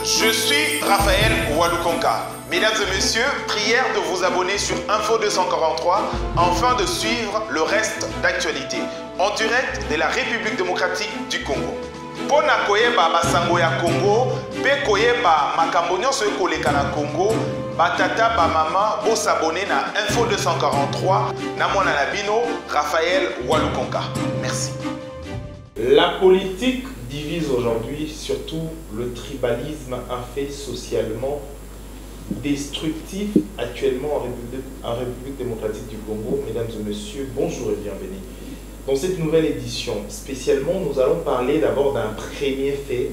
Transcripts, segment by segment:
Je suis Raphaël Walukonka. Mesdames et messieurs, prière de vous abonner sur Info 243 afin de suivre le reste d'actualité en direct de la République démocratique du Congo. Pona koyeba basango ya Congo, pe koyeba makambo nyonso ekoleka na Congo, batata ba mama bo s'abonner na Info 243 na mwana na bino Raphaël Walukonka. Merci. La politique divise aujourd'hui, surtout le tribalisme a fait socialement destructif actuellement en République démocratique du Congo. Mesdames et messieurs, bonjour et bienvenue. Dans cette nouvelle édition, spécialement, nous allons parler d'abord d'un premier fait,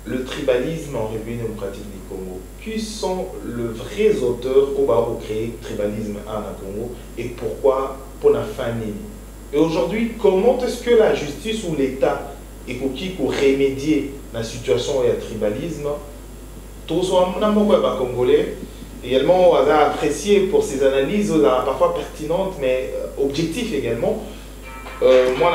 le tribalisme en République démocratique du Congo. Qui sont les vrais auteurs qui ont créé le tribalisme en Congo et pourquoi pour la famille. Et aujourd'hui, comment est-ce que la justice ou l'État est pour remédier à la situation de tribalisme? Tous les Congolais, également, on a apprécié pour ces analyses parfois pertinentes, mais objectives également. Moi,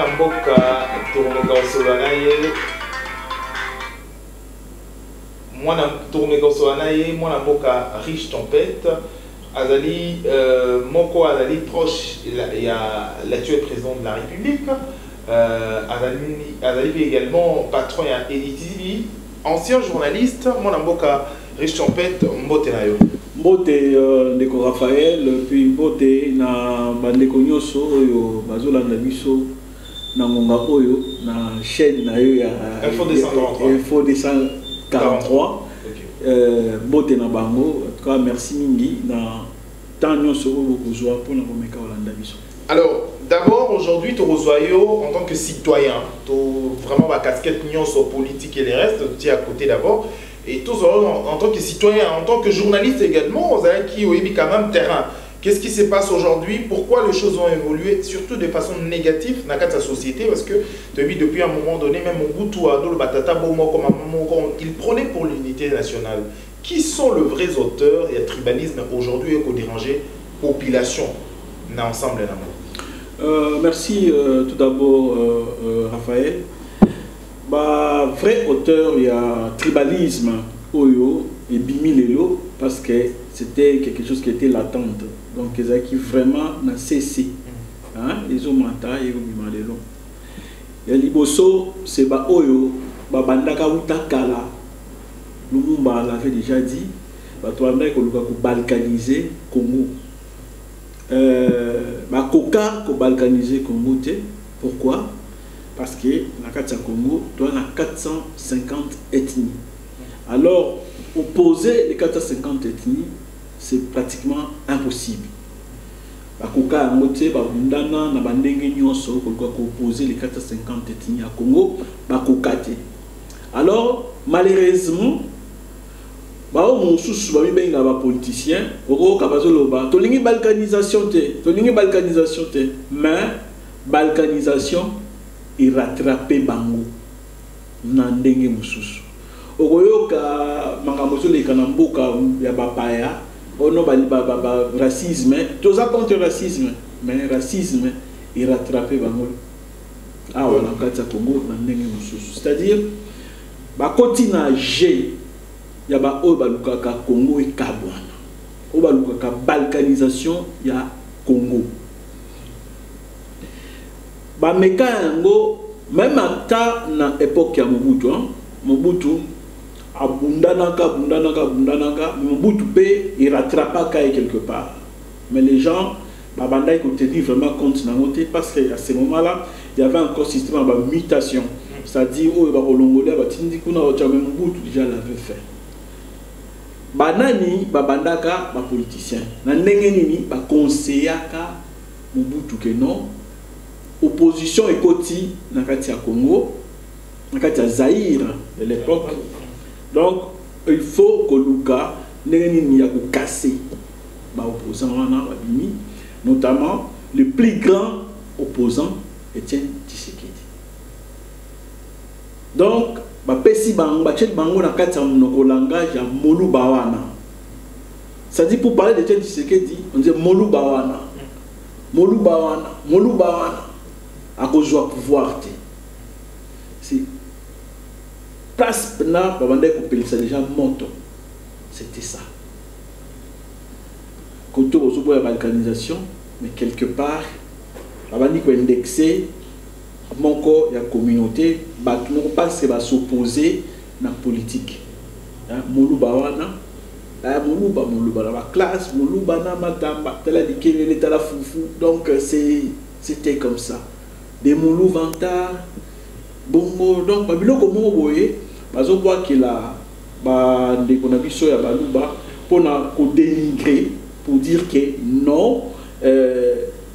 riche tempête. Azali, Moko Azali proche, il y a l'actuel président de la République. Azali également patron et Editivi, ancien journaliste. Mon amboka riche tempête, Mbote Nayo. Mbote Ndeko Raphaël, puis Mbote na bandeko nyoso oyo bazolanda biso na ngonga oyo na chaîne na yo ya Info 243. Info 243. Mbote na bango, en tout cas merci mingi na temps nyoso oyo kozwa pona komeka olanda biso. Alors, d'abord, aujourd'hui, tu reçois en tant que citoyen, tu vraiment ma casquette politique et les restes, tu es à côté d'abord. Et tous en tant que citoyen, en tant que journaliste également, on a qui est quand même terrain. Qu'est-ce qui se passe aujourd'hui? Pourquoi les choses ont évolué, surtout de façon négative dans la société? Parce que depuis un moment donné, même Mobutu, il prenait pour l'unité nationale. Qui sont les vrais auteurs et le tribalisme aujourd'hui et qu'on dérangeait la population ensemble? Merci tout d'abord Raphaël. Bah, vrai auteur, il y a tribalisme Oyo et Bimi Lelo parce que c'était quelque chose qui était latente. Donc ils ont qui vraiment n'a cessé. Hein? Les hommes mata et Bimi Lelo. Et Liboso c'est ba Oyo, ba bandaka utakala. Lumumba l'avait déjà dit. Ba toi mec on va balkaniser Congo. Ba Koka ko balkaniser Congo. Pourquoi? Parce que la Congo doit avoir 450 ethnies. Alors, opposer les 450 ethnies, c'est pratiquement impossible. Bakoka Moté, Babundana, Nabandenge Nyonso, opposer les 450 ethnies à Congo, Bakokate. Alors, malheureusement, mon sous politicien, tolingi balkanisation, mais balkanisation et rattraper bango nandenge mususu okoyoka mangamozo le kanamboka ya bapaya ono ba racisme toza contre racisme mais racisme et rattraper bango na kati ya Congo nandenge mususu, c'est-à-dire ba kotina G ya ba o balukaka Congo et kabwana o balukaka balkanisation ya Congo. Bameka yango même ata na époque ya Mobutu, Mobutu abundanaka, Mobutu pe il rattrapaka quelque part. Mais les gens babanda ils tenir vraiment compte na noté parce que à ce moment-là, il y avait encore système de mutation. C'est-à-dire oh ba olongolais ba tindi kuna o même Mobutu déjà l'avait fait. Banani babandaka ba politicien. Na ndenge nini ba conseillaka Mobutu que non opposition ekoti na kati ya Congo, na kati ya Zaïre de l'époque. Donc il faut que Luka n'ait pas casser les opposants, notamment le plus grand opposant Étienne Tshisekedi. Donc bapesi bango bachel bango na kati ya monoko langage ya Molubawana. Ça dit pour parler d'Étienne Tshisekedi, on dit Molubawana. À cause du pouvoir. place là babandai kopelisa déjà moto. C'était ça. Côté aux la balkanisation, mais quelque part babandi ko indexer mon corps la communauté battement parce que va s'opposer na politique. Moluba wana moluba la classe moluba na matamba tala dikele tala fufu, donc c'était comme ça des moulou vantard bongo, donc babilo comme boye bazo bois que la ba ndeko na biso ya baluba pona ko dénigrer pour dire que non,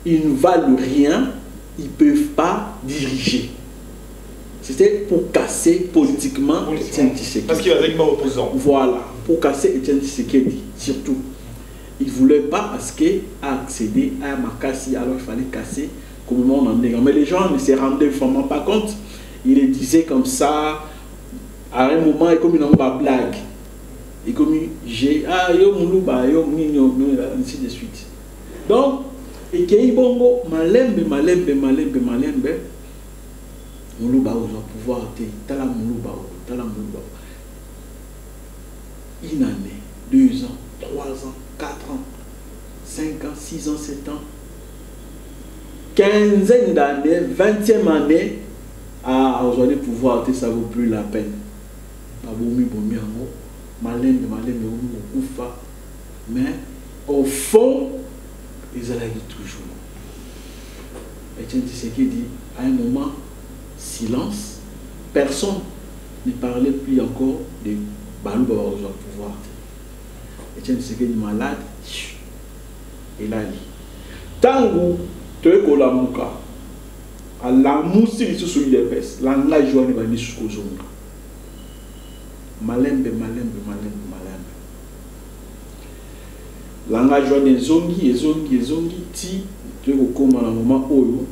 ils ne valent rien, ils ne peuvent pas diriger. C'était pour casser politiquement Etienne Tshisekedi. Parce qu'il y a des opposants. Voilà, pour casser Etienne Tshisekedi, surtout. Il ne voulait pas parce qu'il a accédé à Makassi, alors il fallait casser comme le monde en néant. Mais les gens ne se rendaient vraiment pas compte. Il les disait comme ça, à un moment, et comme une blague. Et comme j'ai yo muluba yo minyo ainsi de suite. Donc et que bongo malembe muluba au pouvoir te tala muluba. Une année, 2 ans, 3 ans, 4 ans, 5 ans, 6 ans, 7 ans, 15 d'années, 20e année aujourd'hui pouvoir te ça vaut plus la peine. Malembe oufa, mais au fond ils allaient toujours. Etienne Tshisekedi dit à un moment silence, personne ne parlait plus encore de Balouba au pouvoir. Etienne Tshisekedi malade, il a dit tango te la muka à la moussi sur les pes, l'anglais joie ne va ni jusqu'au zonga. Malembe. Langage de zongi, ti, tu es comme à un moment où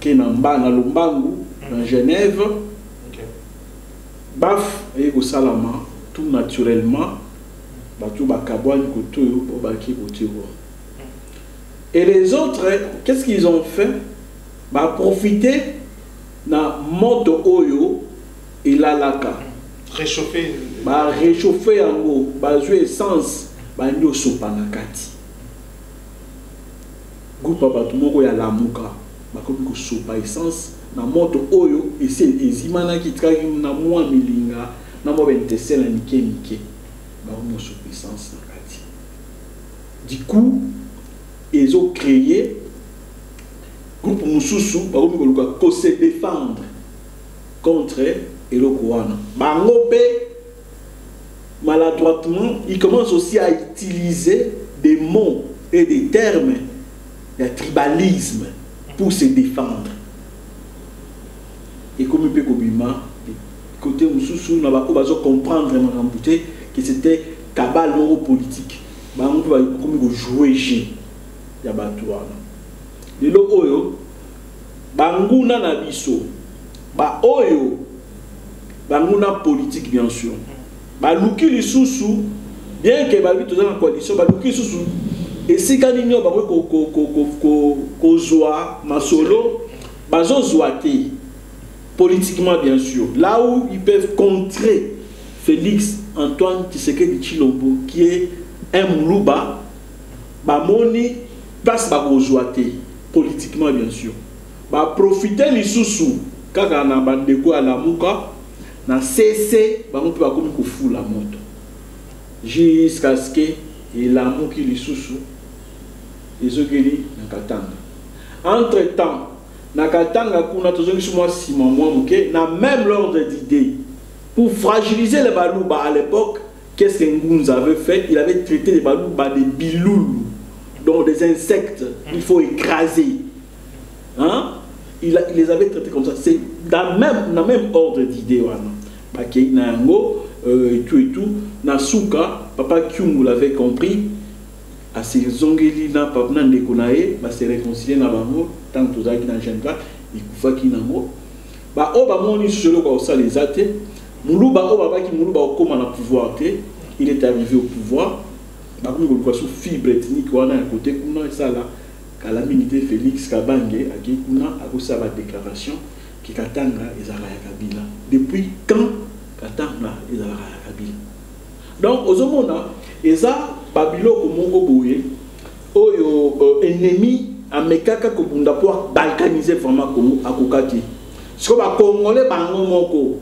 na Lumbangu, dans Genève, baf, et au Salama, tout naturellement, et les autres, qu'est-ce qu'ils ont fait? Profiter na moto oyo et la laka. Réchauffer. Réchauffer en haut, jouer essence, nyo sopa na kati. Groupe batumoko ya lamuka, bakomi ko sopa essence na moto oyo et c'est ezimana ki traki na mwa milinga na mo bentesela nike. Bakomi sopa essence na kati. Du coup, ils ont créé groupe mususu bakomi ko se défendre contre Elokouana. Bangope, maladroitement, il commence aussi à utiliser des mots et des termes de tribalisme pour se défendre. Et comme il peut côté Moussoussou, on va comprendre que c'était cabale politique. On va jouer chez Yabatouana. Et le Oyo, Banguna Nabiso, Oyo. Banguna politique bien sûr. Baluki li susu bien que baluki tous en coalition baluki susu et si kanino ba ko zoa masolo bazo zoate politiquement bien sûr. Là où ils peuvent contrer Félix Antoine Tshisekedi Tshilombo qui est un muluba bamoni passe ba ko zoate politiquement bien sûr. Ba profiter li susu kaka na bandeko à la muka na cessé ba mpe ba komi ko fou la moto jusqu'à ce que la muki li susu ezokeli na Katanga. Entre temps na Katanga kuna tozongi suma sima mwa muke na même l'ordre d'idée pour fragiliser les balouba à l'époque. Qu'est-ce que Ngunza avait fait? Il avait traité les balouba des biloulous, donc des insectes il faut écraser, hein? Il les avait traités comme ça. C'est dans le même ordre d'idée. Et tout. Nasuka, Papa Kyungu l'avait compris. À ces zongeli na papa Ndekonae, se réconcilier na bango, tant que tout dans Geneva, il faut qu'il n'amo. Oba moni solo kwa les athées. Muluba Oba qui Muluba comment le pouvoir té, il est arrivé au pouvoir. Comme il y a fibre ethnique, on a un côté ça là. Calamité Félix Kabange a dit qu'on a sa déclaration que Katanga ezalaka ya Kabila. Depuis quand Katanga ezalaka ya Kabila? Donc ozomona eza babilo komongo boye oyo ennemi amekaka kobunda pour balkaniser vraiment Congo akokaki. Siko ba Congolais bango moko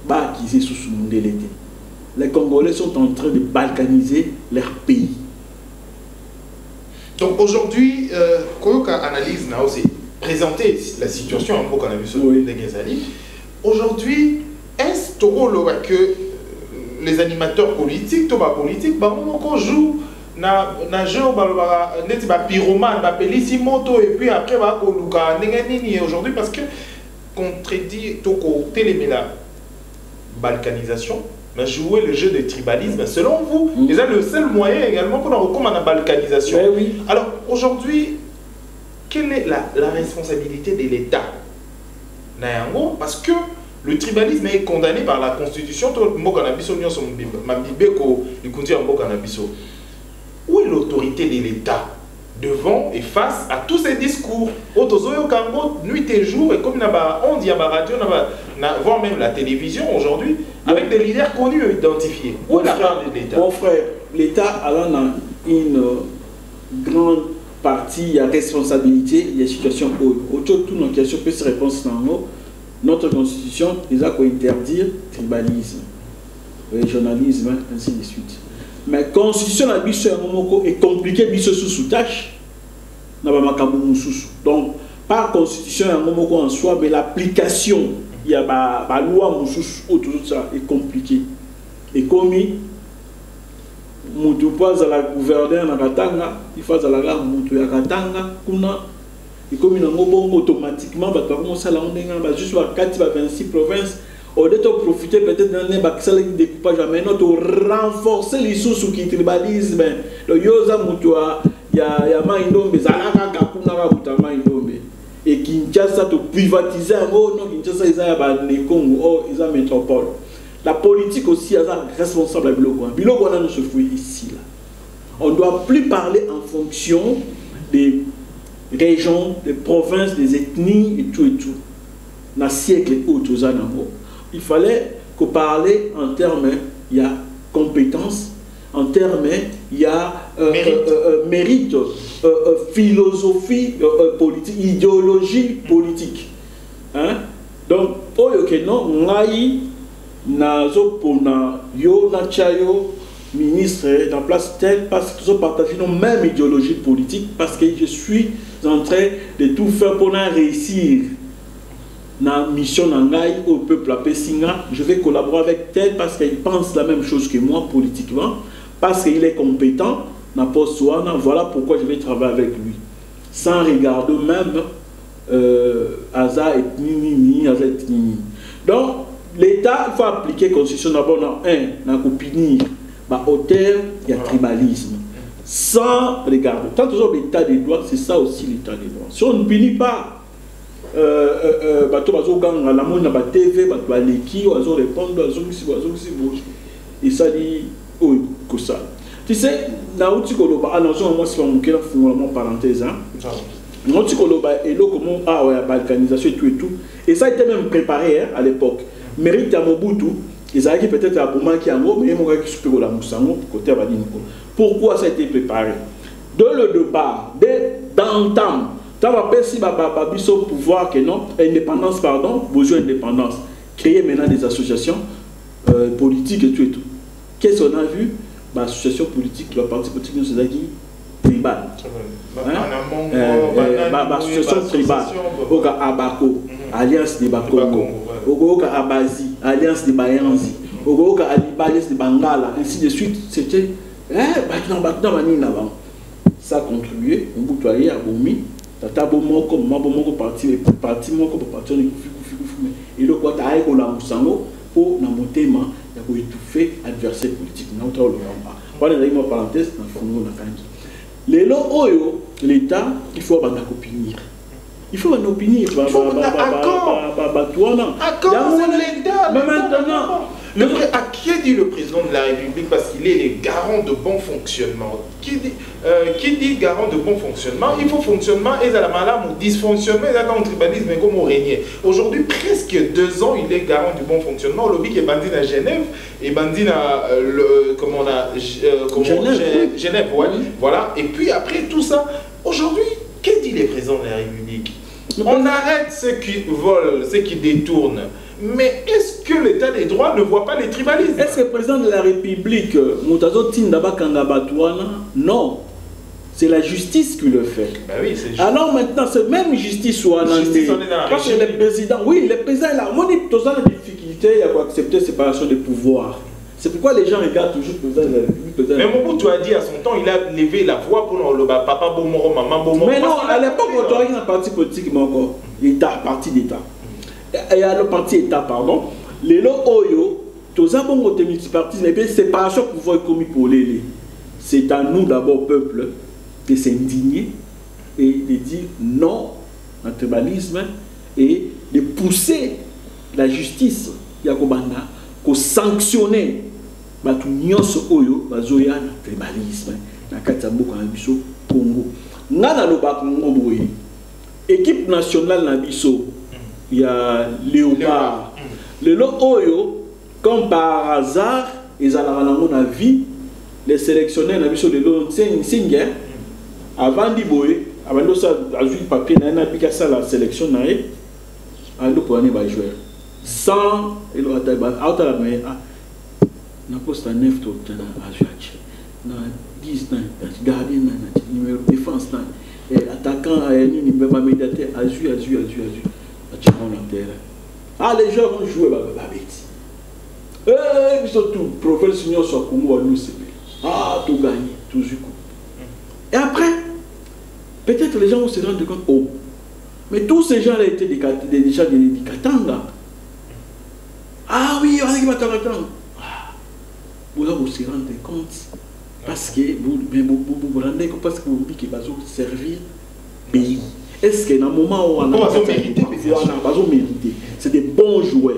ba kisi susu mundele te. Les Congolais sont en train de balkaniser leur pays. Donc aujourd'hui, Koyoka analyse n'a aussi présenté la situation en Mboka Nabiso de Gazali. Aujourd'hui, est-ce que les animateurs politiques, tout politique, on joue na jeu neti ba pyromane ba pelissimoto et puis après ba koluka nengani aujourd'hui parce que contredit toko téléméla balkanisation mais jouer le jeu de tribalisme selon vous déjà le seul moyen également pour recommander la balkanisation. Oui. Alors aujourd'hui quelle est la responsabilité de l'État Nayango parce que le tribalisme est condamné par la Constitution. Où est l'autorité de l'État devant et face à tous ces discours? Nuit et jour, et comme on dit à la radio, voire même la télévision aujourd'hui, avec des leaders connus et identifiés. Où est la part de l'État? Mon frère, l'État a une grande partie à responsabilité de la situation. Autour de nos questions, peut se répondre dans notre constitution, ils ont interdire tribalisme, régionalisme, ainsi de suite. Mais la constitution est compliquée, sous tâche. Donc, pas la constitution en soi, mais l'application, il y a la loi autour de ça est compliquée. Et comme il faut à la gouverneur na Katanga, il faut à la gare Moutou ya Katanga, et comme il y a automatiquement, juste 26 provinces, on doit profiter peut-être d'un découpage, mais nous renforcer les sous qui tribalisent. Le Yosa Moutoua, il y a Maïnombe, et Kinshasa to privatiser, Kinshasa, ils ont les Congo, ils ont métropole. La politique aussi est responsable de Biloko. Biloko, on a nous se fouille ici. On ne doit plus parler en fonction des régions, des provinces, des ethnies et tout et tout. Dans le siècle où il fallait qu'on parle en termes, il y a compétence, en termes, il y a mérite, philosophie politique, idéologie politique. Hein? Donc, nazo pona yo na chayo ministre dans place telle parce que nous partageons nos mêmes idéologies politiques parce que je suis en train de tout faire pour réussir na mission nangai au peuple à Pessinga. Je vais collaborer avec tel parce qu'il pense la même chose que moi politiquement, parce qu'il est compétent na poste voilà pourquoi je vais travailler avec lui sans regarder même Aza et Nini Aza et Nini. Donc l'État, il faut appliquer la Constitution d'abord dans la copinir, hauteur, il y a tribalisme. Sans regarder. Tant toujours l'État des droits, c'est ça aussi l'État des droits. Si on ne punit pas, la TV, et ça dit, que ça. Tu sais, dans le parenthèse, et la balkanisation et tout. Et ça a été même préparé à l'époque. Mérite à Mobutu, ils avaient peut-être à Bouma qui a mot, mais ils qui super la Moussango, côté Abadine. Pourquoi ça a été préparé? De le départ, dès d'antan, tu vas percer au pouvoir que non, indépendance, pardon, besoin d'indépendance. Créer maintenant des associations politiques et tout et tout. Qu'est-ce qu'on a vu? L'association politique, la partie politique, c'est qui tribal. L'association tribale, Abako, Alliance des Bakongo. Ogoka Abazi, Alliance de Bayanzi, Ogoka Alliance de Bangala, ainsi de suite. C'était ça a contribué, on boutoyait à Boumi, Tata Bomoko, Mabomoko parti Moko parti et le quoi t'as école à Moussango pour Namotema, il y a étouffer adversaire politique. Notre voilà les parenthèses dans le fond de la canne. Les lots Oyo, l'État, il faut avoir opinion. Il faut une opinion. Mais maintenant, À qui dit le président de la République parce qu'il est le garant de bon fonctionnement? Qui dit garant de bon fonctionnement? Il faut fonctionnement et la malade ou dysfonctionnement et dans le tribalisme et comme on régnait. Aujourd'hui, presque 2 ans, il est garant du bon fonctionnement. Au lobby qui est bandit à Genève et bandit à Genève, ouais. Voilà. Et puis après tout ça, aujourd'hui, qu'est-ce dit le président de la République? On arrête ceux qui volent, ceux qui détournent. Mais est-ce que l'État des droits ne voit pas les tribalismes? Est-ce que le président de la République, Moutazo Tindaba Kangabatouana? Non. C'est la justice qui le fait. Ben oui, c'est alors maintenant, c'est même justice ou parce que le président, oui, le président, il a une difficulté à accepter la séparation des pouvoirs. C'est pourquoi les gens regardent toujours le président de la République. Mais Mobutu a dit à son temps, il a levé la voix pour le papa Bomoro, maman Bomoro. Mais non, à l'époque, on aurait un parti politique, mais encore, l'État, parti d'État. Et à le parti État, pardon, les lots Oyo, tous les bons multipartisme, et bien séparation pouvoir commis pour les. C'est à nous d'abord, peuple, de s'indigner et de dire non au tribalisme et de pousser la justice, Yakobanda, pour sanctionner tout nyonso Oyo, bazoya na tribalisme, na Katamboka na biso Congo. Nana loba Congo boye. Équipe nationale na biso. Il y a Léopard. Le lot Oyo, comme par hasard, ils ont la vie, les sélectionneurs na biso de l'eau Singer, avant d'Iboé, avant de ça, à le papier, n'a pas ça la sélection na et à l'eau pour aller jouer. Sans, il a été à la main, na poste à 9 tours, à jouer, na 10 gardien, numéro défense, attaquant, numéro médiateur, à jouer. Ah, les gens vont jouer avec surtout, professionnel sur Congo, ah, tout gagné, tout du coup. Et après, peut-être les gens vont se rendre compte, oh, mais tous ces gens-là étaient déjà des Katanga. Ah oui, on a dit Katanga. Vous allez se rendre compte, parce que vous rendez compte, parce que vous dites qu'il va servir pays. Est-ce qu'à un moment où on a mérité, c'est des bons joueurs.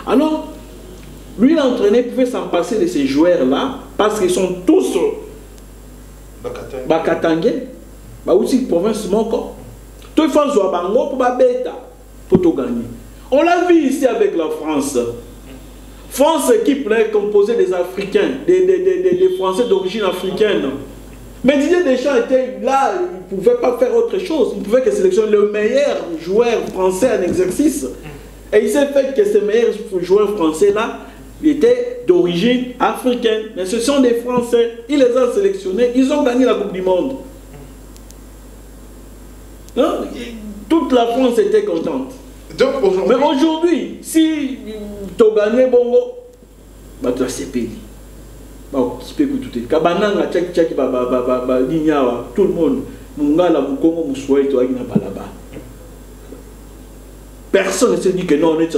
Alors, lui, l'entraîneur pouvait s'en passer de ces joueurs-là parce qu'ils sont tous Bakatangé, aussi province Moko. Tout le monde joue à Bango pour tout gagner. On l'a vu ici avec la France. France, équipe composée des Africains, des Français d'origine africaine. Mais Didier Deschamps était là, il ne pouvait pas faire autre chose. Il pouvait que sélectionner le meilleur joueur français en exercice. Et il s'est fait que ces meilleurs joueurs français-là étaient d'origine africaine. Mais ce sont des Français. Il les a sélectionnés. Ils ont gagné la Coupe du Monde. Non? Toute la France était contente. Mais aujourd'hui, si tu as gagné Bongo, tu as CPI. Tout le monde, personne ne se dit que non, on est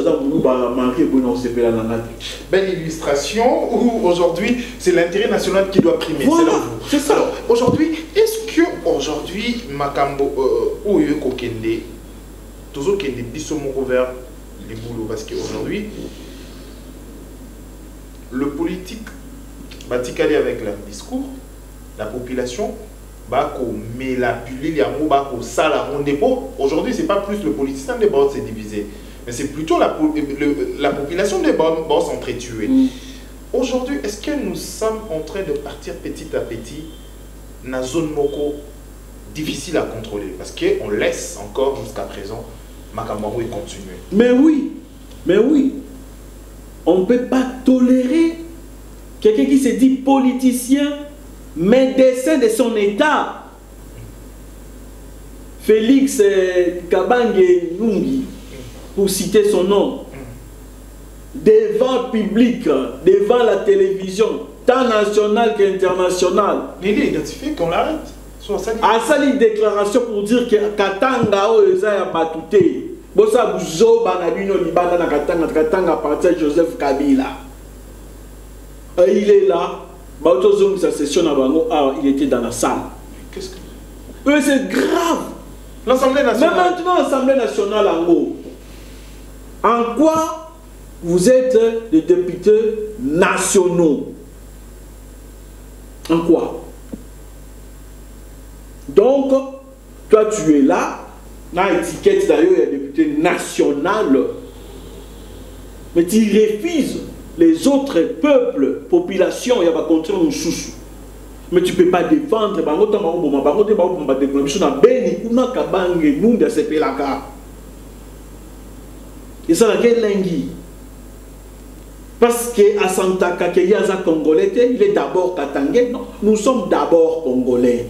belle illustration où aujourd'hui c'est l'intérêt national qui doit primer. Voilà, c'est ça. Alors aujourd'hui, est-ce que aujourd'hui Makambo ou Kokende toujours qu'il y ait des bisomos vers les boulots parce qu'aujourd'hui le politique Batikali avec leur discours, la population va mélapuler aujourd'hui, ce n'est pas plus le politicien de bord s'est divisé, mais c'est plutôt la population de bord s'entretuer. Aujourd'hui, est-ce que nous sommes en train de partir petit à petit dans une zone moko difficile à contrôler? Parce qu'on laisse encore jusqu'à présent Makamabo continuer. Mais oui, on ne peut pas tolérer quelqu'un qui se dit politicien, médecin de son état. Félix Kabange Nungi, pour citer son nom, devant le public, devant la télévision, tant nationale qu'internationale. Mais il est identifié qu'on l'arrête. A sali déclaration pour dire que Katanga Oeza a batouté. Bosa Bouzo Banabino Libana na Katanga partir Joseph Kabila. Il est là. Bautozum sa session à Bango. Ah, il était dans la salle. Qu'est-ce que c'est grave. L'Assemblée nationale. Mais maintenant l'Assemblée nationale en haut. En quoi vous êtes des députés nationaux. En quoi? Donc, toi tu es là, dans l'étiquette d'ailleurs, il y a député national, mais tu refuses les autres peuples, populations, il y a pas contre nous sous. Mais tu ne peux pas défendre, et ça, parce qu'à Santa Kakeya, Congolais, il est d'abord katangais. Non, nous sommes d'abord Congolais.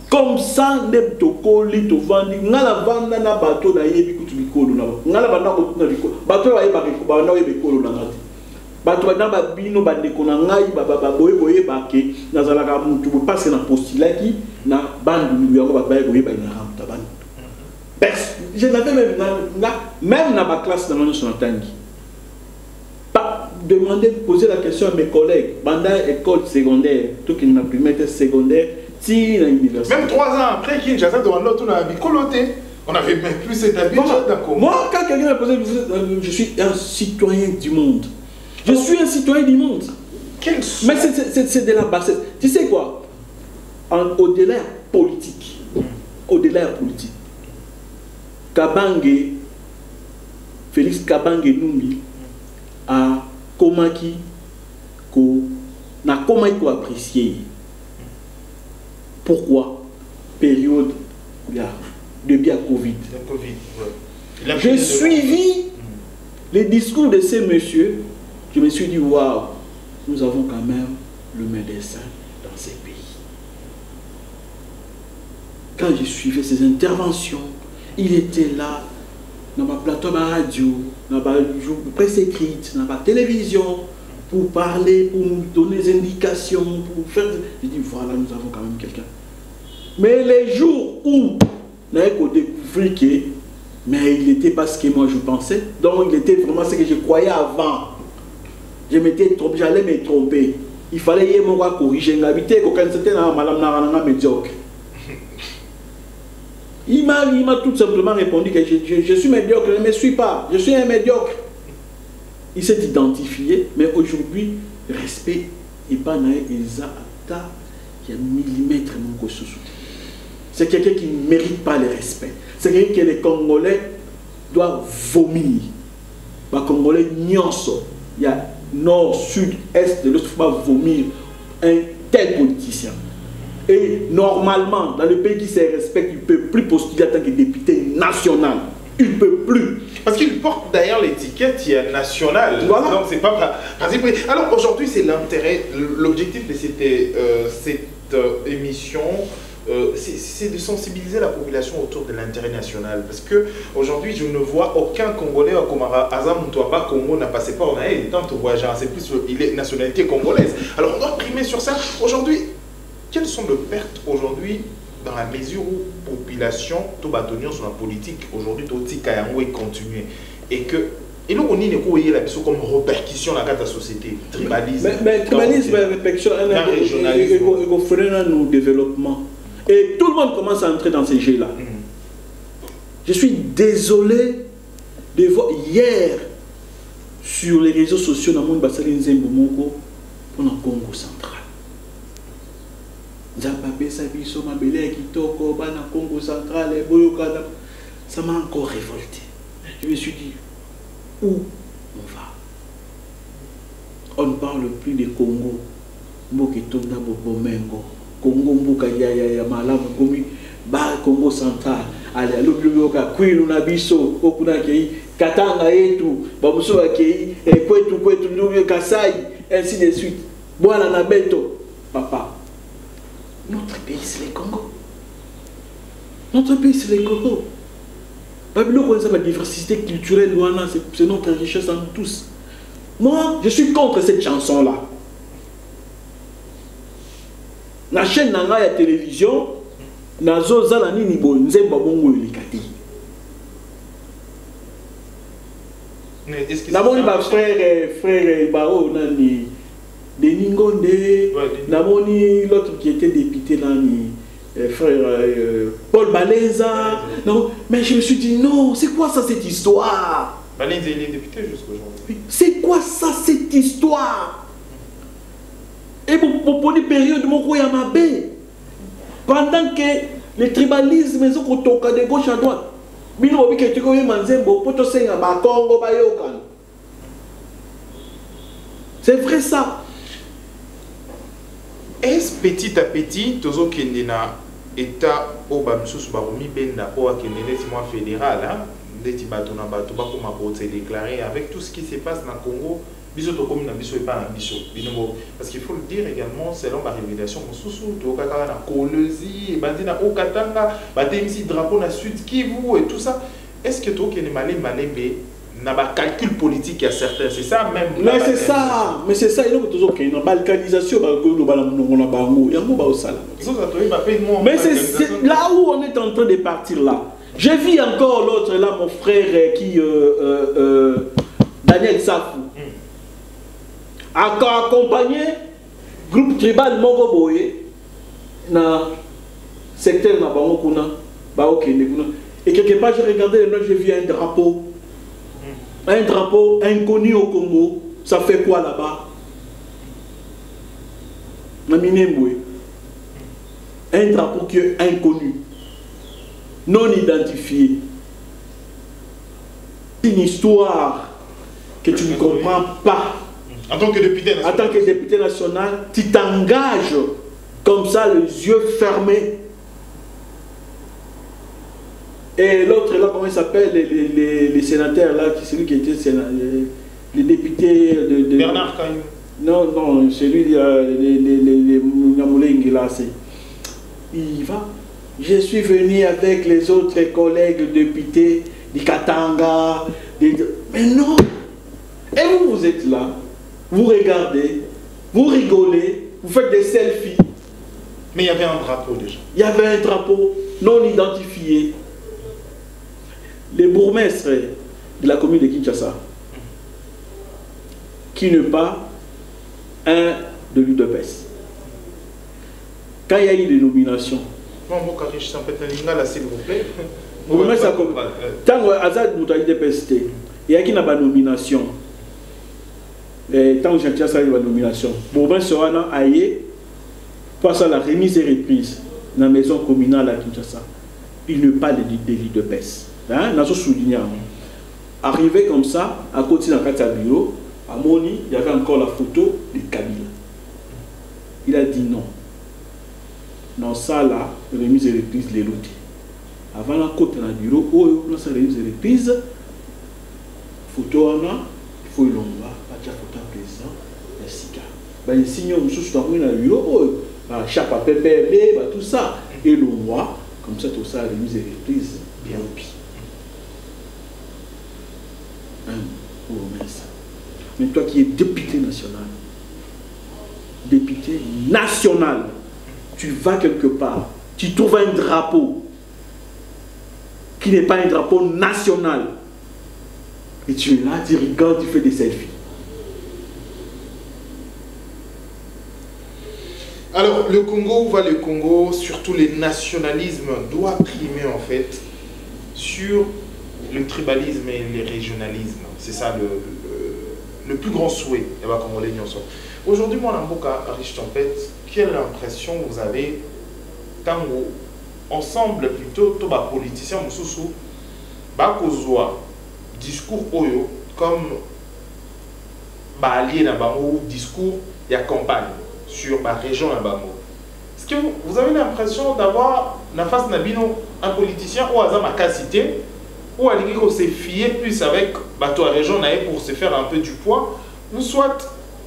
Comme ça, les tokoli to vandi, ngala vanda na bateau na yebi kutu bikolo na ngala banda ko na bikolo bateau ba yeba ko ba na yebi bikolo na ngati bateau ba na ba bino ba ndeko na ngai ba boye boye ba ke nazala ka mutu parce na postilaki na bandu lu yango ba ba boye ba na ramta ban. Je n'avais même dans ma classe de l'annonce tangi. Pas demander, poser la question à mes collègues pendant l'école secondaire, tout qui n'a primaire secondaire, si à l'université. Même 3 ans après, Kinshasa demande l'autre, on a bicoloté. On n'avait même plus cette habitude. Moi, quand quelqu'un m'a posé, je suis un citoyen du monde. Je suis un citoyen du monde. Mais c'est de la bassesse. Tu sais quoi? Au-delà politique. Au-delà politique. Kabange, Félix Kabange Numbi a komaki ko na komaki ko apprécier. Pourquoi? Période depuis la Covid. J'ai suivi les discours de ces messieurs. Je me suis dit waouh, nous avons quand même le médecin dans ces pays. Quand j'ai suivi ces interventions, il était là, dans ma plateau de radio, dans ma presse écrite, dans ma télévision, pour parler, pour nous donner des indications, pour faire... J'ai dit, voilà, nous avons quand même quelqu'un. Mais les jours où on a découvert que, mais il n'était pas ce que moi je pensais, donc il était vraiment ce que je croyais avant. Je m'étais trompé, j'allais me tromper. Il fallait y avoir corriger, j'habitais quand c'était dans ma médiocre. Il m'a tout simplement répondu que je suis médiocre, je ne me suis pas, je suis un médiocre. Il s'est identifié, mais aujourd'hui, respect et pas il y a millimètre mon sous. C'est quelqu'un qui ne mérite pas le respect. C'est quelqu'un que les Congolais doivent vomir. Les Congolais nyonso, il y a nord, sud, est, de l'autre, il faut pas vomir un tel politicien. Et normalement, dans le pays qui se respecte, il ne peut plus postuler en tant que député national. Il ne peut plus. Parce qu'il porte d'ailleurs l'étiquette nationale. Voilà. Donc c'est pas... Alors aujourd'hui, c'est l'intérêt, l'objectif de cette émission, c'est de sensibiliser la population autour de l'intérêt national. Parce que aujourd'hui, je ne vois aucun Congolais comme Azam Moutoaba Congo n'a passé pas en aïe. Tant on voit, c'est plus il est nationalité congolaise. Alors on doit primer sur ça. Aujourd'hui, quelles sont les pertes aujourd'hui dans la mesure où la population, tout bâtonnier sur la politique, aujourd'hui, tout petit Kayango est continué. Et que, et nous, on y est comme répercussion dans la société, tribalisme. Mais tribalisme, répercussion, il freine nos développements. Et tout le monde commence à entrer dans ces jeux-là. Je suis désolé de voir hier sur les réseaux sociaux dans le monde Bassali Nzembo pour le Congo central. Ça m'a encore révolté. Je me suis dit, où on va? On ne parle plus de Congo. Congo Mbuka ya malamu komi ba Congo central. Allez, alobyoka kwilu na biso okuna kei katanga yetu bamuso akei kwetu ndugu Kasai ainsi de suite. Bwana na beto papa. Notre pays, c'est le Congo. Notre pays, c'est le Congo. La diversité culturelle, c'est notre richesse en tous. Moi, je suis contre cette chanson-là. La chaîne Nanga la télévision, Nazo Zalani Nibo, Nzemba Bongo Elikati. Namoni ba frère Bao Nani. Denis Ngonde, Namoni, l'autre qui était député là, frère Paul Balenza. Non, mais je me suis dit, non, c'est quoi ça cette histoire? Il est député jusqu'aujourd'hui. C'est quoi ça, cette histoire? Et pour une période, pendant que le tribalisme est de gauche à droite, c'est vrai ça. Est-ce petit à petit, Tozo Kendena, État au Bamsous Baroumi Benda, au Akenene fédéral, déclaré avec tout ce qui se passe dans le Congo, parce qu'il faut le dire également, selon ma révélation, drapeau na Sud Kivu et tout ça. Est-ce que tu as un calcul politique à certains? C'est ça même. Mais c'est ça, il y a une balkanisation. Mais c'est là où on est en train de partir là. J'ai vu encore l'autre là, mon frère qui Daniel Safou. Accompagné groupe tribal Mogoboye dans le secteur de Baokuna. Et quelque part, j'ai regardé, j'ai vu un drapeau. Un drapeau inconnu au Congo. Ça fait quoi là-bas? Un drapeau qui est inconnu, non identifié. Une histoire que tu ne comprends pas. En tant que député national. En tant que député national, tu t'engages comme ça, les yeux fermés. Et l'autre là, comment il s'appelle, les sénateurs là, celui qui était les députés de Bernard Caillou. Non, celui les Nyamoulé là, il va. Je suis venu avec les autres collègues députés du Katanga. Mais non. Et vous êtes là, vous regardez, vous rigolez, vous faites des selfies. Mais il y avait un drapeau déjà. Il y avait un drapeau non identifié. Les bourgmestres de la commune de Kinshasa, qui n'est pas un de l'UDPS. Quand il y a eu des nominations, s'il vous plaît. Tant que Azad Moutaï DPST, il y a une nomination. Tant que j'ai ça, il y a une nomination. Bourgmestre sera aillé, face à la remise et reprise dans la maison communale à Kinshasa. Il ne parle de l'UDPS. Arrivé comme ça, à côté d'un bureau, à Moni, il y avait encore la photo de Kabila. Il a dit non. Dans ça là, remise et reprise les routes. Avant la côte dans le bureau, où on a remise et reprise, photo il faut y l'omba, pas de photo président, il y a Sika. Il signe un sous dans le bureau, chape à PPB, tout ça. Et l'omba, comme ça, tout ça, remise et reprise, bien au pied. Mais toi qui es député national, tu vas quelque part, tu trouves un drapeau qui n'est pas un drapeau national, et tu es là, tu rigoles, tu fais des selfies. Alors, le Congo, où va le Congo? Surtout les nationalismes doit primer en fait sur le tribalisme et les régionalismes. C'est ça le plus grand souhait. Aujourd'hui, moi, Namboka, Riche Tempête, quelle impression vous avez quand ensemble, plutôt, tous les politiciens, discours oyo, comme allié dans le discours, il y a campagne sur la région. Est-ce que vous avez l'impression d'avoir la face d'Abino un politicien ou à cité ou à l'église se fier plus avec la région pour se faire un peu du poids, ou soit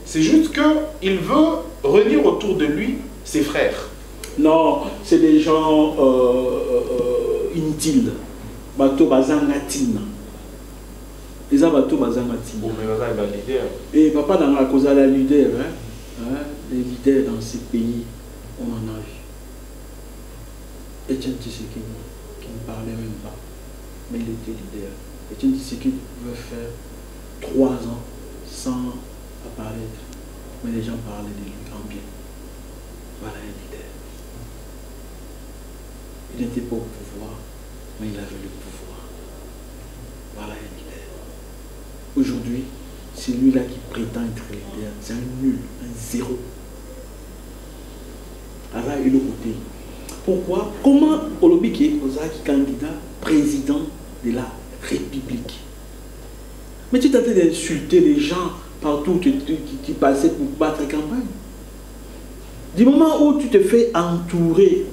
c'est juste qu'il veut réunir autour de lui ses frères? Non, c'est des gens inutiles. Bateau bazangatine. Les bateaux bazangatine. Et papa dans la cause de la leader, les leaders dans ces pays, on en a vu. Etienne Tshisekedi qui ne parlait même pas, mais il était leader. Etienne Tshisekedi veut faire 3 ans sans apparaître, mais les gens parlaient de lui en bien. Voilà un leader. Il n'était pas au pouvoir, mais il avait le pouvoir. Voilà un leader. aujourd'hui, celui-là qui prétend être leader, c'est un nul, un zéro. Alors là, il est le côté. Pourquoi? Comment Olobike Ozaki candidat président de la République? Mais tu tentais d'insulter les gens partout qui passaient pour battre campagne. Du moment où tu te fais entourer,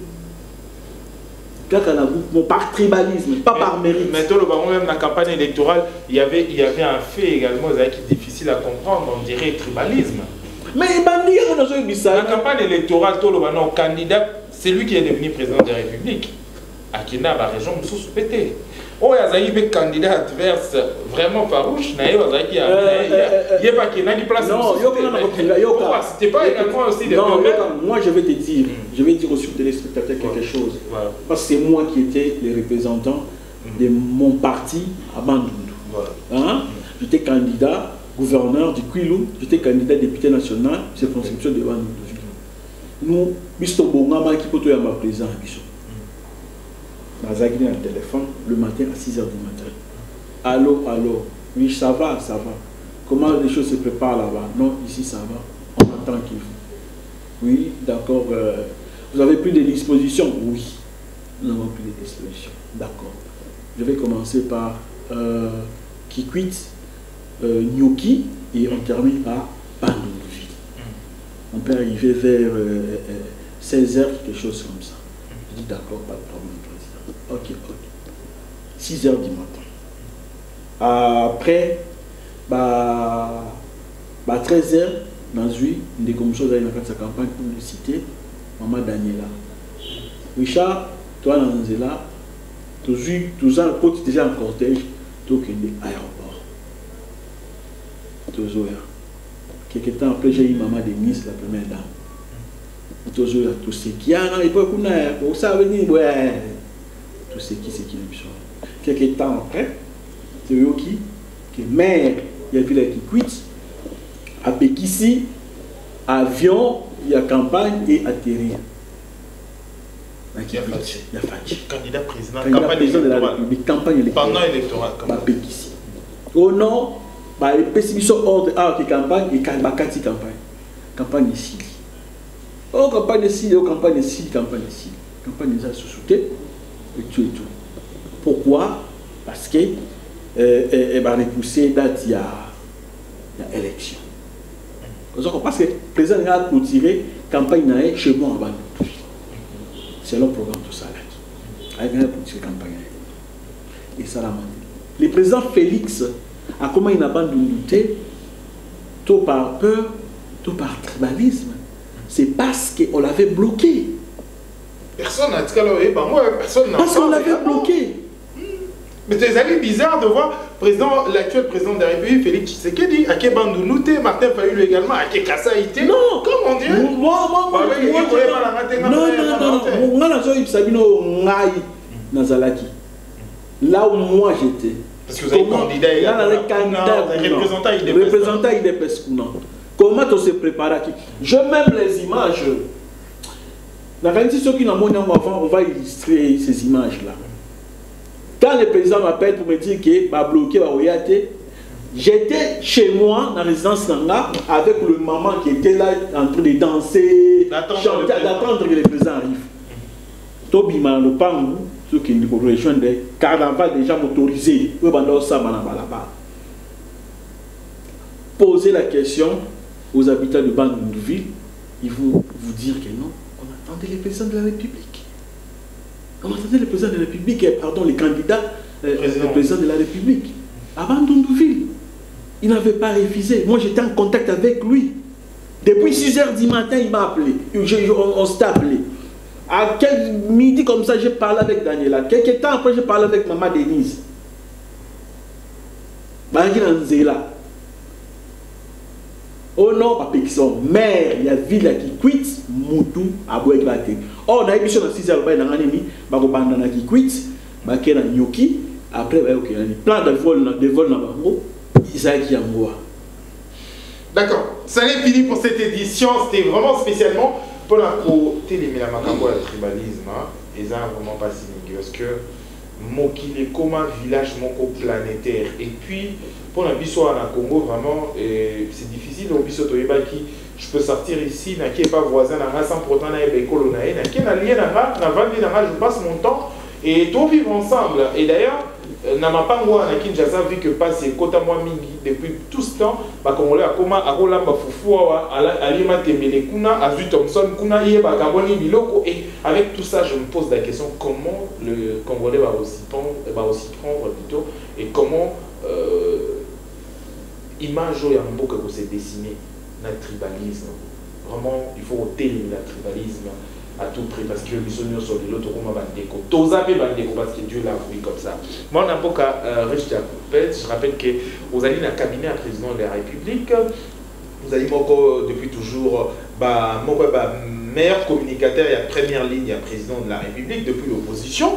par tribalisme, pas par mérite. Mais dans le baron, même la campagne électorale, il y avait un fait également qui est difficile à comprendre, on dirait tribalisme. Mais la campagne électorale, tout le candidat, c'est lui qui est devenu président de la République. À Kina, la région sous pété. Oh, il y a des candidats adverses vraiment farouches. Il n'y a pas qui place. Non, c'était pas également aussi des moi, je vais te dire, je vais dire aux téléspectateurs quelque chose. Parce que c'est moi qui étais le représentant de mon parti à Bandundu. Hein? J'étais candidat gouverneur du Kwilu, j'étais candidat député national, circonscription de Bandundu. Nous, Misto Bongama qui peut être président à Bissau. Nazagini un téléphone le matin à 6h du matin. Allô, allô. Oui, ça va, ça va. Comment les choses se préparent là-bas? Non, ici ça va. On attend qu'il faut. Oui, d'accord. Vous avez pris des dispositions? Oui. Nous avons pris des dispositions. D'accord. Je vais commencer par Kikwit, Nyoki, et on termine par Bandundu. On peut arriver vers 16h, quelque chose comme ça. Je dis d'accord, pas de problème. Ok, ok. 6h du matin. Après, 13h, dans une commissions dans sa campagne pour le citer, Maman Daniela. Richard, toi, dans là, tu es déjà en cortège, tu es à l'aéroport. Tu es quelque temps après, j'ai eu Maman Denise, la première dame. Tu es tout ce qui a, il peut vous savez, ouais. Tout ce qui c'est qui le besoin. Quelques temps après, c'est eux qui maire, il y a ville qui quitte, à Pékissi, avion, il y a campagne et atterrir. Il y a Fadji. Candidat président, campagne président de la République, campagne électorale. Pendant électoral. À Pékissi. Au nom, les pessimistes ordre à la campagne et Bakati campagne. Campagne ici. Oh, campagne ici, oh, campagne ici, campagne ici. Campagne déjà sous-soutée. Et tout. Pourquoi? Parce que repousser date il y a élection. Parce que le président a clôturé campagne chez moi avant tout. C'est le programme tout ça là. Avec un petit campagne. Et ça l'a mandé. Le président Félix a comment il n'a pas douté, tout par peur, tout par tribalisme. C'est parce qu'on l'avait bloqué. Personne n'a dit que personne n'a. Parce qu'on l'avait bloqué. Mais c'est bizarre de voir l'actuel président de la République, Félix Tshisekedi, à Kebandounoute, Martin Fayulu également, à Kekassaïté. Non, comment dire? Moi, là où moi j'étais. Parce que vous avez candidat, représentant IDPS. Comment on se prépare? Je même les images. Ceux qui n'ont pas on va illustrer ces images-là. Quand le président m'appelle pour me dire qu'il va bloquer, j'étais chez moi, dans la résidence Nanga, avec le maman qui était là en train de danser, chanter, d'attendre que le président arrive. Tobima, le Pangou, ceux qui nous rejoignent des carnavals déjà motorisés, poser la question aux habitants de Bandundu, ils vont vous dire que non. On attendait le président de la République. On attendait le président de la République, pardon, les candidats, le président de la République. Avant Bandundu, il n'avait pas refusé. Moi, j'étais en contact avec lui. Depuis 6h du matin, il m'a appelé. On s'est appelé. À quel midi comme ça, j'ai parlé avec Daniela. Quelques temps après, j'ai parlé avec Maman Denise. Là. Oh non, papa qui sont maire, il y a ville qui quitte, Moutou, Abouek Baté. Oh, on a eu sur 6h, il y a un ennemi, Bagobandana qui quitte, Bakena Nyoki, après, il y a un plan de vol dans Bango, Isaac Yangoa. D'accord, ça n'est fini pour cette édition, c'était vraiment spécialement pour la côté des Milamakambo, le tribalisme, et ça vraiment pas si négatif, parce que Mokile comme un village moko planétaire, et puis pour la biso à Congo, vraiment, c'est difficile. Donc, biso qui je peux sortir ici, qui n'est pas voisin, sans pourtant école, qui est allié, je passe mon temps et tout vivre ensemble. Et d'ailleurs, Namapango na Kinshasa vu que passe kota moi mingi depuis tout ce temps ba Congolais akoma akolamba fufu alima tembele kuna azu Thompson kuna yeba kaboni biloko et avec tout ça je me pose la question comment le Congolais va aussi prendre plutôt et comment image ya mboka ko se dessiner na tribalisme vraiment il faut ôter le tribalisme à tout prix parce que les unions sont de l'autre comme bandeko tozape bandeko parce que Dieu l'a voulu comme ça. Moi on a beaucoup je rappelle que vous allez dans le cabinet à président de la République, vous allez depuis toujours meilleur communicateur et à première ligne à président de la République depuis l'opposition.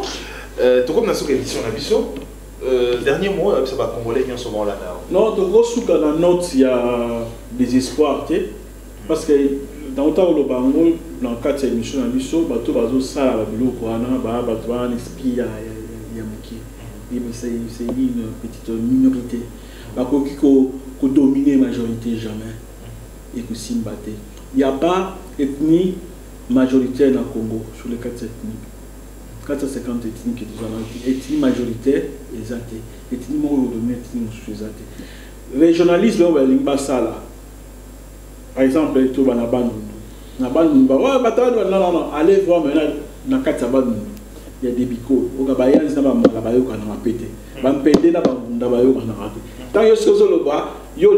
Tout comme dans cette édition la biso dernier mot ça va congolais bien souvent là. Non, donc au dans la note il y a des espoirs parce que dans le temps où dans le cadre de l'émission, c'est une petite minorité. Qui domine la majorité jamais. Et que il n'y a pas d'ethnie majoritaire dans le Congo sur les 4 ethnies. 450 ethnies qui sont ethnie majoritaire, exacte. Ethnie dominée, ethnie exacte. Régionalisme, on va dire ça. Par exemple, il y a un bandou. Non, allez voir maintenant dans quatre bandou. Il y a des bicots. Il y a des gens qui ont pété. Tant que il y a des choses il y a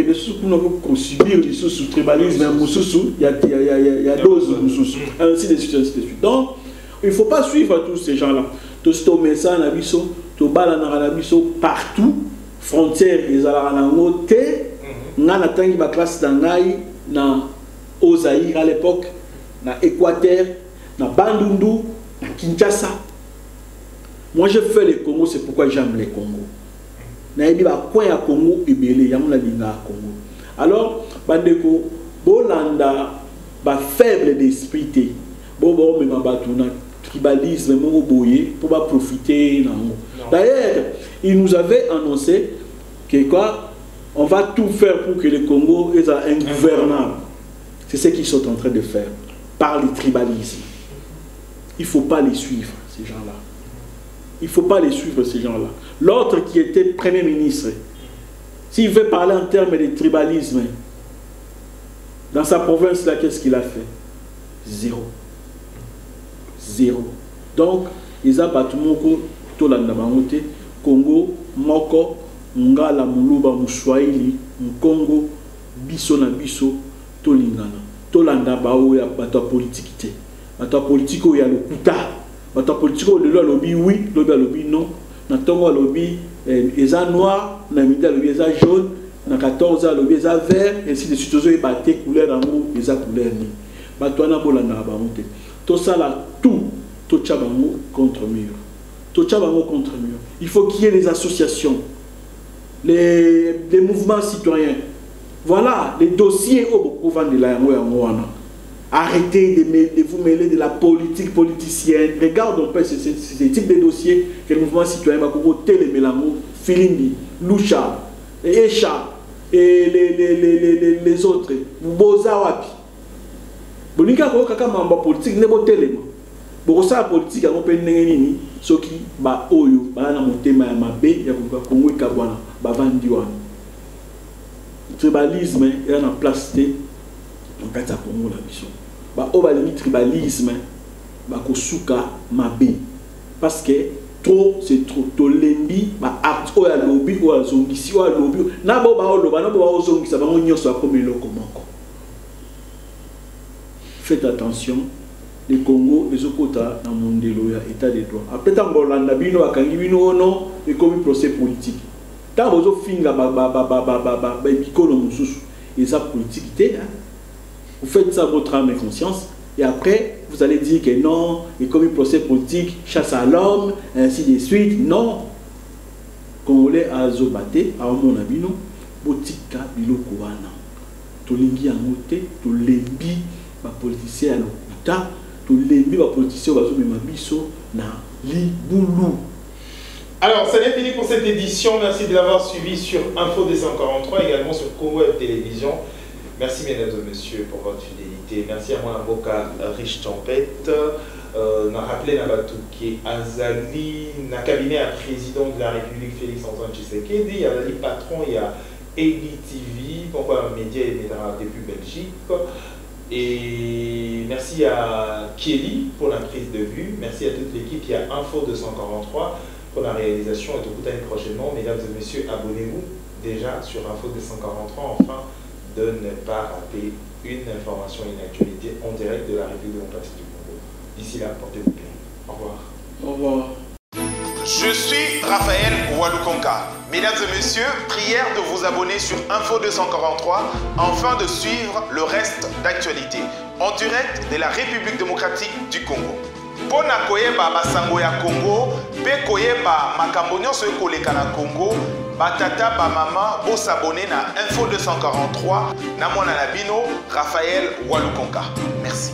des choses qui subir le tribalisme, il y a doses, ainsi de suite. Donc, il ne faut pas suivre tous ces gens-là. Tous ces messages, partout, frontières, ils ont été na natangi ba classe d'angai na Ozaïre à l'époque na Équateur na Bandundu na Kinshasa. Moi je fais les Congo, c'est pourquoi j'aime les Congo. Na yebi ba coin ya Congo ebele ya mona linga Congo. Alors bandeko bolanda ba faible d'esprit té bobo me mabatu na tribalisme mo boye pour ba profiter nango. D'ailleurs, il nous avait annoncé que quoi on va tout faire pour que le Congo ait un gouvernement. C'est ce qu'ils sont en train de faire par le tribalisme. Il ne faut pas les suivre, ces gens-là. Il ne faut pas les suivre, ces gens-là. L'autre qui était Premier ministre, s'il veut parler en termes de tribalisme, dans sa province, là, qu'est-ce qu'il a fait? Zéro. Zéro. Donc, ils ont battu tout le Congo, Moko, Ngala Muluba Muswahili, Mkongo, Biso na Biso, Tolingana. Tolanda bao ya bato politique te. Bato politique ya le kuta. Bato politique le lobby oui, lobby non. Na tongo lobby eza noir, na midi lobby eza jaune, na 14 lobby eza vert, ainsi de suite ozo e baté couleur amour, eza couleur ni. Bato na bolanda ba monte. To sala tout, to chabango contre mur. To chabango contre mur. Il faut qu'il y ait des associations. Les mouvements citoyens. Voilà, les dossiers au Bokovan de la Yamoana. Arrêtez de vous mêler de la politique politicienne. Regardons un peu ce type de dossiers que le mouvement citoyen va voter les Mélamo, Filindi, Loucha, Echa et les autres. Bozawapi. Bonika Kaka Mamba politique n'est pas tellement. Bokosa politique a un peu de soki ba oyo ba na motema ya mabe ya Kongo ikabwana ba vandiwana tribalisme est en place en kati ya Congo na biso ba o ba limi tribalisme ba kosuka mabe parce que trop c'est trop to lembi ba act o ya lobby o azongisi o lobby na bo ba o loba na bo ba ozongisa ba nyonso akomi loko moko. Faites attention. Le Congo, les Okota, dans mon déloya, état de droit. Après, tant que l'on a bino à Kangibino, non, et comme procès politique. Tant que vous finga et ça politique, vous faites ça votre âme et conscience, et après, vous allez dire que non, et comme procès politique, chasse à l'homme, ainsi de suite. Non. Congolais à Zobate, à mon abino, botika biloko wana. Tolingi amote, tolembi, ba politicien à l'okuta. Tous les politiciens qui sont na libulu. Alors, ça n'est fini pour cette édition. Merci de l'avoir suivi sur Info 243, également sur Congo Web Télévision. Merci, mesdames et messieurs, pour votre fidélité. Merci à moi, Mboka Riche Tempête. On a rappelé Nabatouki Azali, na cabinet à président de la République Félix-Antoine Tshisekedi. Il y a le patron, il y a AD TV, pourquoi un média et depuis Belgique. Et merci à Kelly pour la prise de vue. Merci à toute l'équipe. Il y a Info 243 pour la réalisation. Et tout prochainement, mesdames et messieurs, abonnez-vous déjà sur Info 243 afin de ne pas rater une information et une actualité en direct de la République démocratique du Congo. D'ici là, portez-vous bien. Au revoir. Au revoir. Je suis Raphaël Walukonka. Mesdames et messieurs, prière de vous abonner sur Info 243 afin de suivre le reste d'actualité en direct de la République démocratique du Congo. Pona koyeba basango ya Congo, pe koyeba makambo nyonso ekoleka na Congo, batata ba mama bo s'abonner na Info 243 na mwana na bino Raphaël Walukonka. Merci.